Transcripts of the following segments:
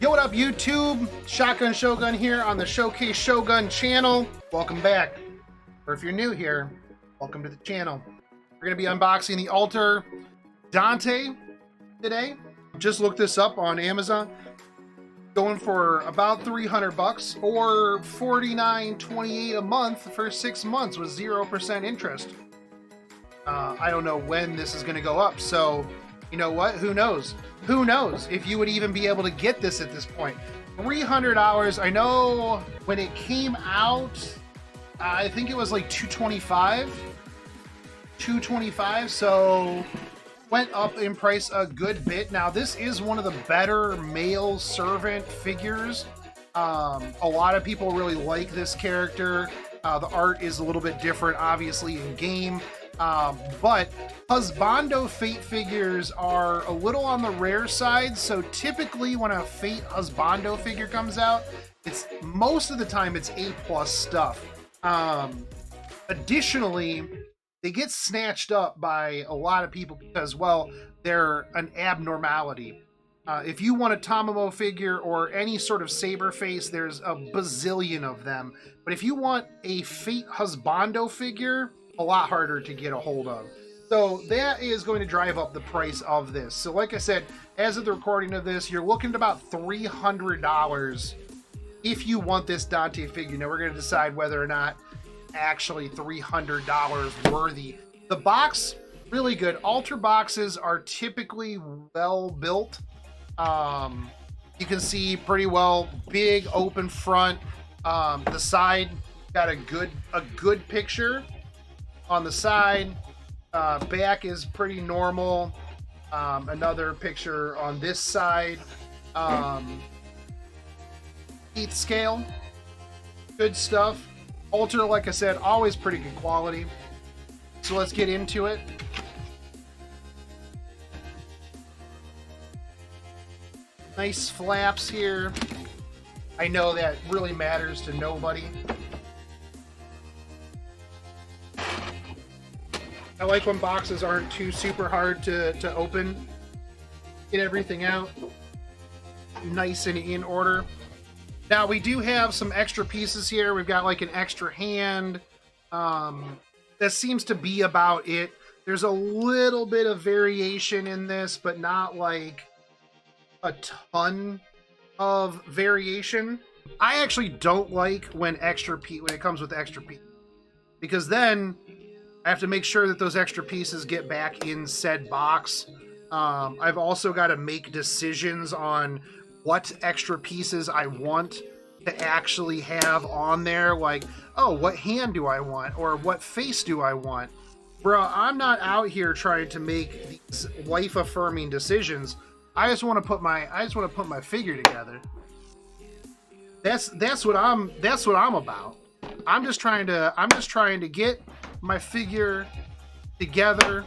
Yo, what up, YouTube? Shotgun Shogun here on the Showcase Shogun channel. Welcome back. Or if you're new here, welcome to the channel. We're going to be unboxing the Alter Dante today. Just looked this up on Amazon. Going for about 300 bucks or $49.28 a month for 6 months with 0% interest. I don't know when this is going to go up, so you know what? Who knows? Who knows if you would even be able to get this at this point. $300. I know when it came out, I think it was like $225. So went up in price a good bit. Now this is one of the better male servant figures. A lot of people really like this character. The art is a little bit different, obviously, in game. But husbando Fate figures are a little on the rare side, so typically when a Fate husbando figure comes out, it's most of the time it's A+ stuff. Additionally, they get snatched up by a lot of people because, well, they're an abnormality. If you want a Tamamo figure or any sort of saber face, there's a bazillion of them. But if you want a Fate husbando figure, a lot harder to get a hold of. So that is going to drive up the price of this. So like I said, as of the recording of this, you're looking at about $300 if you want this Dante figure. Now we're going to decide whether or not actually $300 worthy. The box, really good. Alter boxes are typically well built. You can see pretty well, big open front. The side got a good picture on the side. Back is pretty normal. Another picture on this side. Teeth scale, good stuff. Alter, like I said, always pretty good quality. So let's get into it. Nice flaps here. I know that really matters to nobody. I like when boxes aren't too super hard to open. Get everything out nice and in order. Now we do have some extra pieces here. We've got like an extra hand. That seems to be about it. There's a little bit of variation in this, but not like a ton of variation. I actually don't like when it comes with extra pieces, because then I have to make sure that those extra pieces get back in said box. I've also got to make decisions on what extra pieces I want to actually have on there. Like, oh, what hand do I want? Or what face do I want? Bro, I'm not out here trying to make these life-affirming decisions. I just want to put my figure together. That's what I'm about. I'm just trying to get my figure together.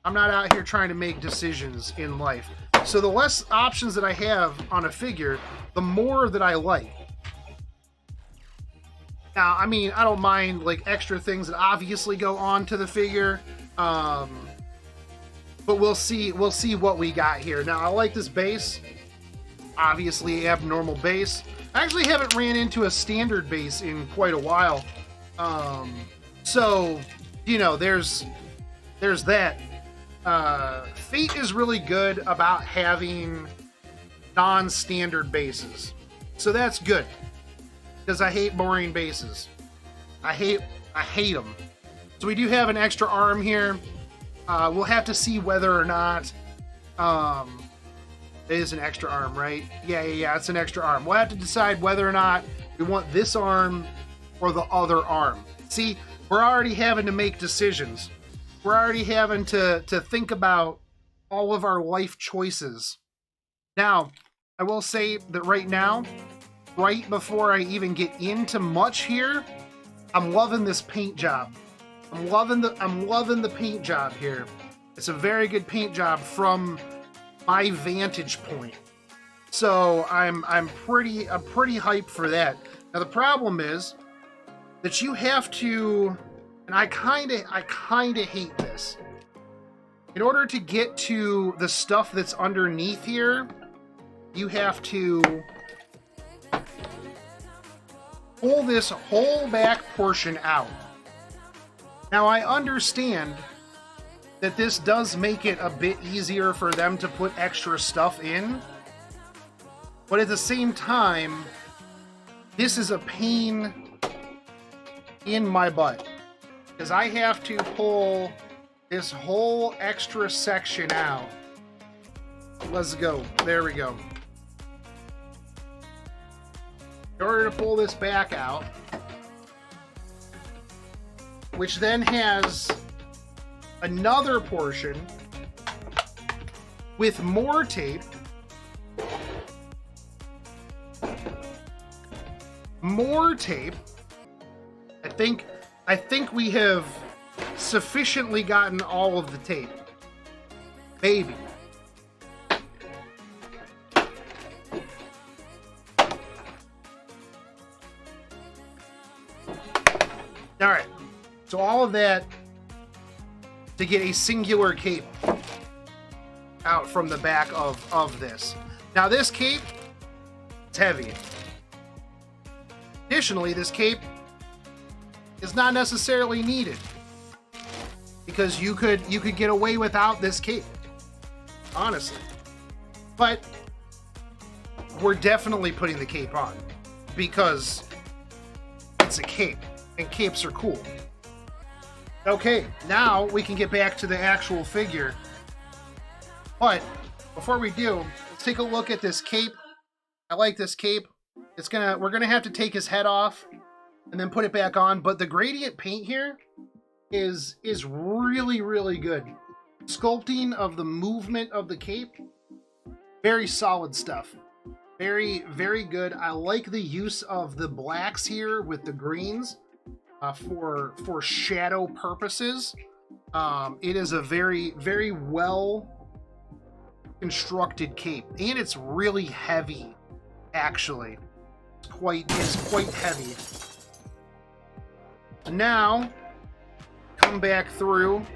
I'm not out here trying to make decisions in life. So the less options that I have on a figure, the more that I like. Now, I mean, I don't mind like extra things that obviously go on to the figure. But we'll see what we got here. Now, I like this base. Obviously, abnormal base. I actually haven't ran into a standard base in quite a while. So, you know, there's that. Fate is really good about having non-standard bases. So that's good. Because I hate boring bases. I hate them. So we do have an extra arm here. We'll have to see whether or not it is an extra arm, right? Yeah, it's an extra arm. We'll have to decide whether or not we want this arm or the other arm. See, we're already having to make decisions. We're already having to think about all of our life choices. Now, I will say that right now, right before I even get into much here, I'm loving this paint job. I'm loving the paint job here. It's a very good paint job from my vantage point. So I'm pretty hyped for that. Now the problem is that you have to, and I kind of hate this. In order to get to the stuff that's underneath here, you have to pull this whole back portion out. Now, I understand that this does make it a bit easier for them to put extra stuff in, but at the same time, this is a pain in my butt, because I have to pull this whole extra section out. Let's go. There we go. In order to pull this back out, which then has another portion with more tape, I think we have sufficiently gotten all of the tape. Baby. All right. So all of that to get a singular cape out from the back of this. Now this cape, it's heavy. Additionally, this cape is not necessarily needed, because you could get away without this cape, honestly. But we're definitely putting the cape on because it's a cape, and capes are cool. Okay, now we can get back to the actual figure. But before we do, let's take a look at this cape. I like this cape. We're gonna have to take his head off and then put it back on. But the gradient paint here is really, really good. Sculpting of the movement of the cape, very solid stuff. Very, very good. I like the use of the blacks here with the greens for shadow purposes. It is a very, very well constructed cape, and it's really heavy. Actually, it's quite heavy. So now, come back through,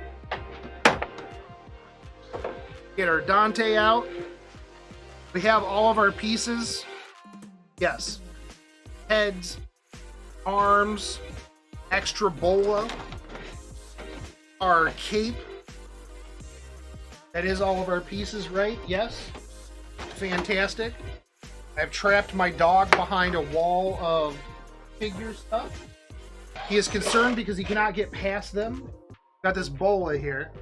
get our Dante out. We have all of our pieces. Yes. Heads, arms, extra bola, our cape. That is all of our pieces, right? Yes. Fantastic. I've trapped my dog behind a wall of figure stuff. He is concerned because he cannot get past them. Got this bola here.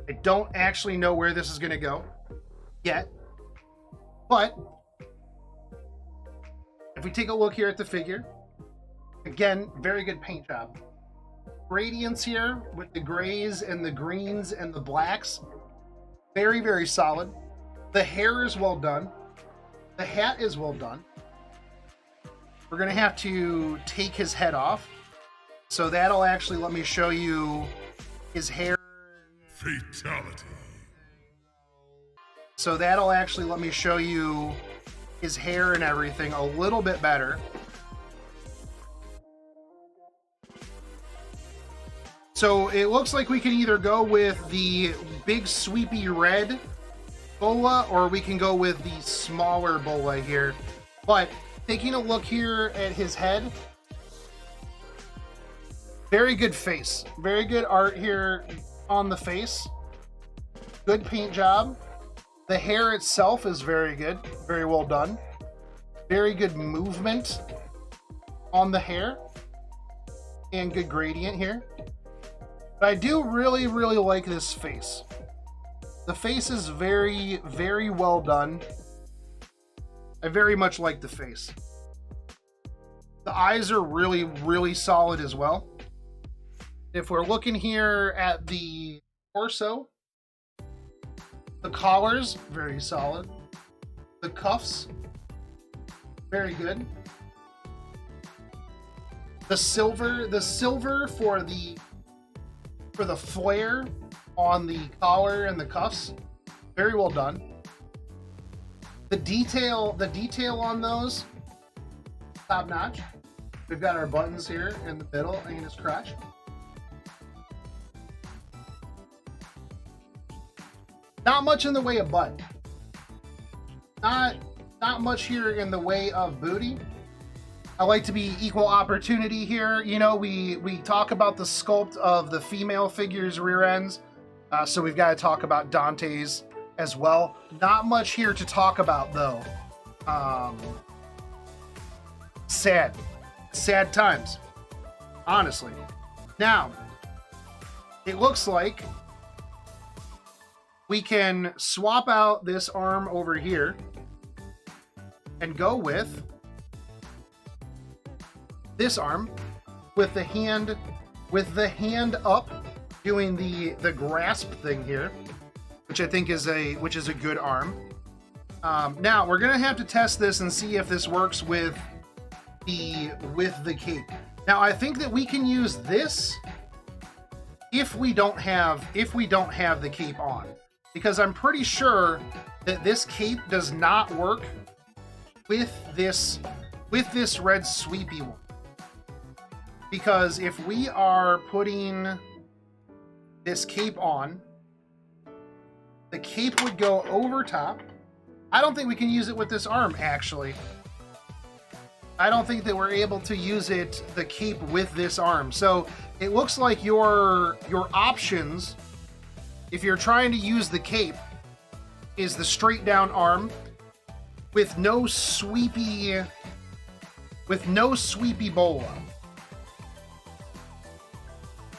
I don't actually know where this is going to go yet. But if we take a look here at the figure, again, very good paint job. Gradients here with the grays and the greens and the blacks. Very, very solid. The hair is well done. The hat is well done. We're going to have to take his head off. So that'll actually let me show you his hair. Fatality. So that'll actually let me show you his hair and everything a little bit better. So it looks like we can either go with the big sweepy red bola, or we can go with the smaller bola here. But taking a look here at his head, very good face. Very good art here on the face. Good paint job. The hair itself is very good. Very well done. Very good movement on the hair. And good gradient here. But I do really, really like this face. The face is very, very well done. I very much like the face. The eyes are really, really solid as well. If we're looking here at the torso, the collars, very solid. The cuffs, very good. The silver for the flare on the collar and the cuffs, very well done. The detail on those, top notch. We've got our buttons here in the middle and his crotch. Not much in the way of button. Not Not much here in the way of booty. I like to be equal opportunity here. You know, we talk about the sculpt of the female figures' rear ends, so we've got to talk about Dante's as well. Not much here to talk about, though. Sad times, honestly. Now, it looks like we can swap out this arm over here and go with this arm with the hand up doing the grasp thing here, which I think is a good arm. Now we're gonna have to test this and see if this works with the cape. Now I think that we can use this if we don't have the cape on, because I'm pretty sure that this cape does not work with this red sweepy one. Because if we are putting this cape on, the cape would go over top. I don't think we can use it with this arm, actually. I don't think that we're able to use the cape with this arm. So it looks like your options, if you're trying to use the cape, is the straight down arm with no sweepy bola.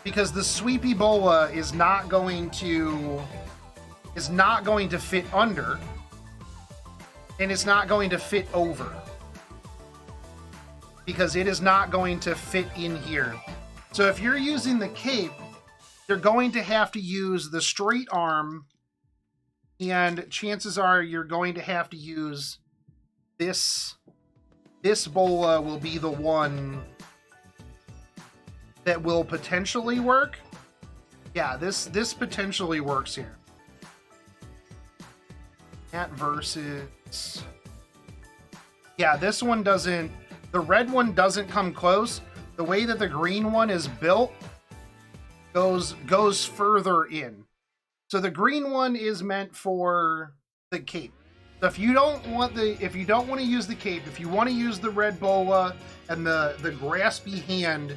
Because the sweepy bola is not going to fit under, and it's not going to fit over, because it is not going to fit in here. So if you're using the cape, you're going to have to use the straight arm, and chances are you're going to have to use this bola will be the one that will potentially work. Yeah, this potentially works here. That versus... Yeah, this one doesn't... The red one doesn't come close. The way that the green one is built goes further in. So the green one is meant for the cape. So if you don't want to use the cape, if you want to use the red bola and the graspy hand,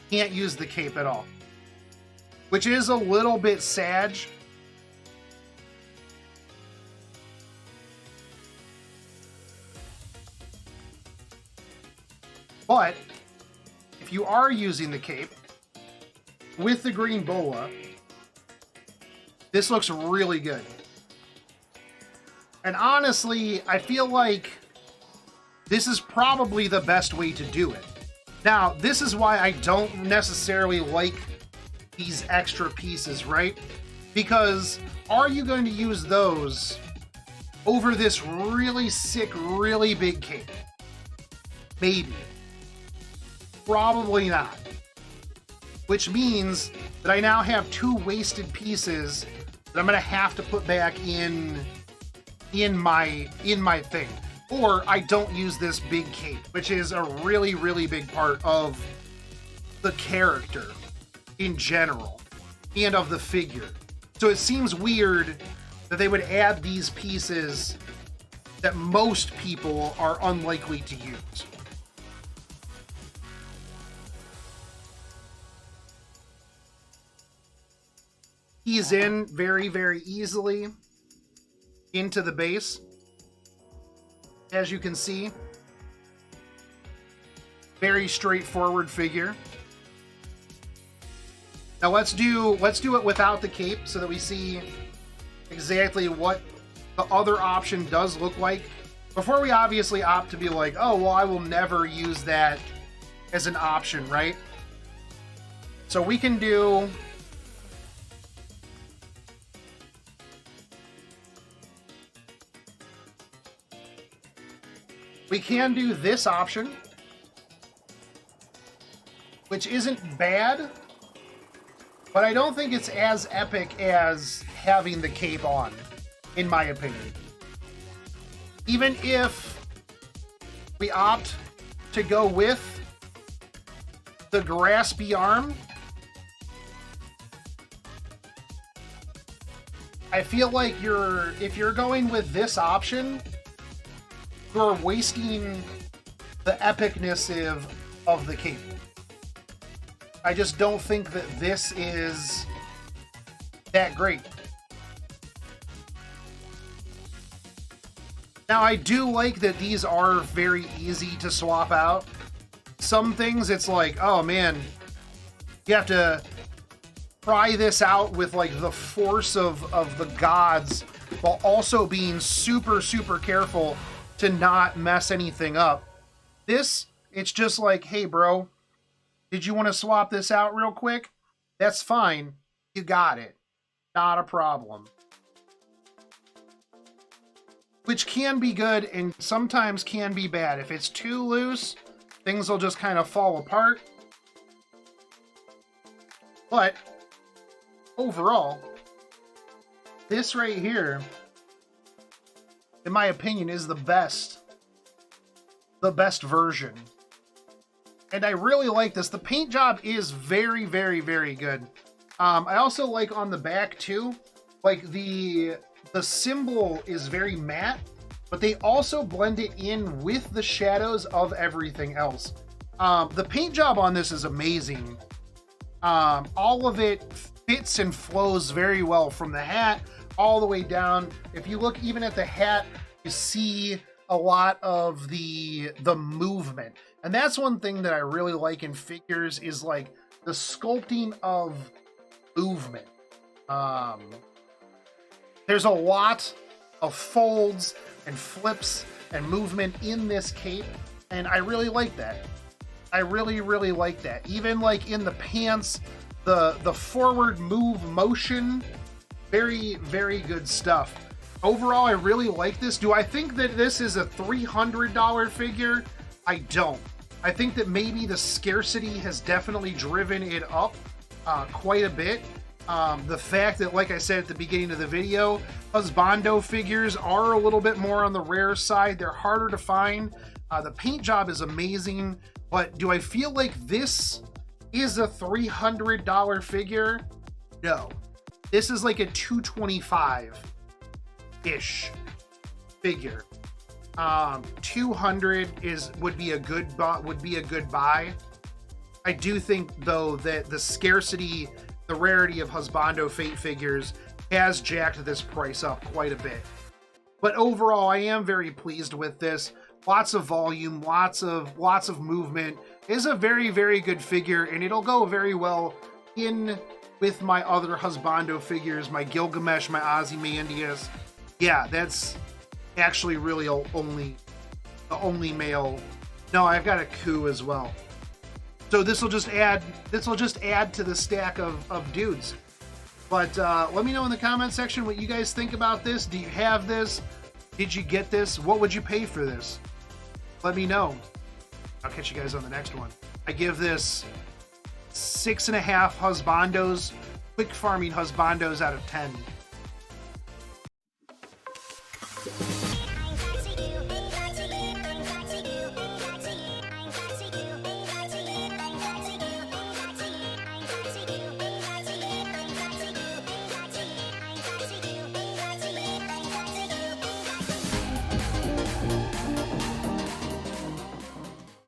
can't use the cape at all, which is a little bit sad. But if you are using the cape with the green bola, this looks really good. And honestly, I feel like this is probably the best way to do it. Now, this is why I don't necessarily like these extra pieces, right? Because are you going to use those over this really sick, really big cape? Maybe. Probably not. Which means that I now have two wasted pieces that I'm going to have to put back in my thing. Or I don't use this big cape, which is a really, really big part of the character in general and of the figure. So it seems weird that they would add these pieces that most people are unlikely to use. Ease in very, very easily into the base. As you can see, very straightforward figure. Now let's do it without the cape so that we see exactly what the other option does look like, before we obviously opt to be like, oh, well, I will never use that as an option, right? So we can do... We can do this option, which isn't bad, but I don't think it's as epic as having the cape on, in my opinion. Even if we opt to go with the graspy arm, I feel like if you're going with this option, you're wasting the epicness of the cape. I just don't think that this is that great. Now, I do like that these are very easy to swap out. Some things, it's like, oh man, you have to try this out with like the force of the gods while also being super, super careful to not mess anything up. This, it's just like, hey bro, did you want to swap this out real quick? That's fine. You got it. Not a problem. Which can be good and sometimes can be bad. If it's too loose, things will just kind of fall apart. But overall, this right here, in my opinion, is the best version. And I really like this. The paint job is very, very, very good. I also like on the back too, like the symbol is very matte, but they also blend it in with the shadows of everything else. The paint job on this is amazing. All of it fits and flows very well from the hat all the way down. If you look even at the hat, you see a lot of the movement. And that's one thing that I really like in figures is like the sculpting of movement. There's a lot of folds and flips and movement in this cape, and I really like that. I really, really like that. Even like in the pants, the forward move motion, very, very good stuff. Overall, I really like this. Do I think that this is a $300 figure? I don't. I think that maybe the scarcity has definitely driven it up quite a bit. The fact that, like I said at the beginning of the video, husbando figures are a little bit more on the rare side. They're harder to find. The paint job is amazing, but do I feel like this is a $300 figure? No. This is like a $225-ish figure. 200 would be a good buy. I do think though that the scarcity, the rarity of husbando fate figures has jacked this price up quite a bit. But overall, I am very pleased with this. Lots of volume, lots of movement. It is a very, very good figure, and it'll go very well in with my other husbando figures, my Gilgamesh, my Ozymandias. Yeah, that's actually really the only male. No, I've got a coup as well. So this will just add to the stack of dudes. But let me know in the comment section what you guys think about this. Do you have this? Did you get this? What would you pay for this? Let me know. I'll catch you guys on the next one. I give this 6.5 husbandos, quick farming husbandos out of 10.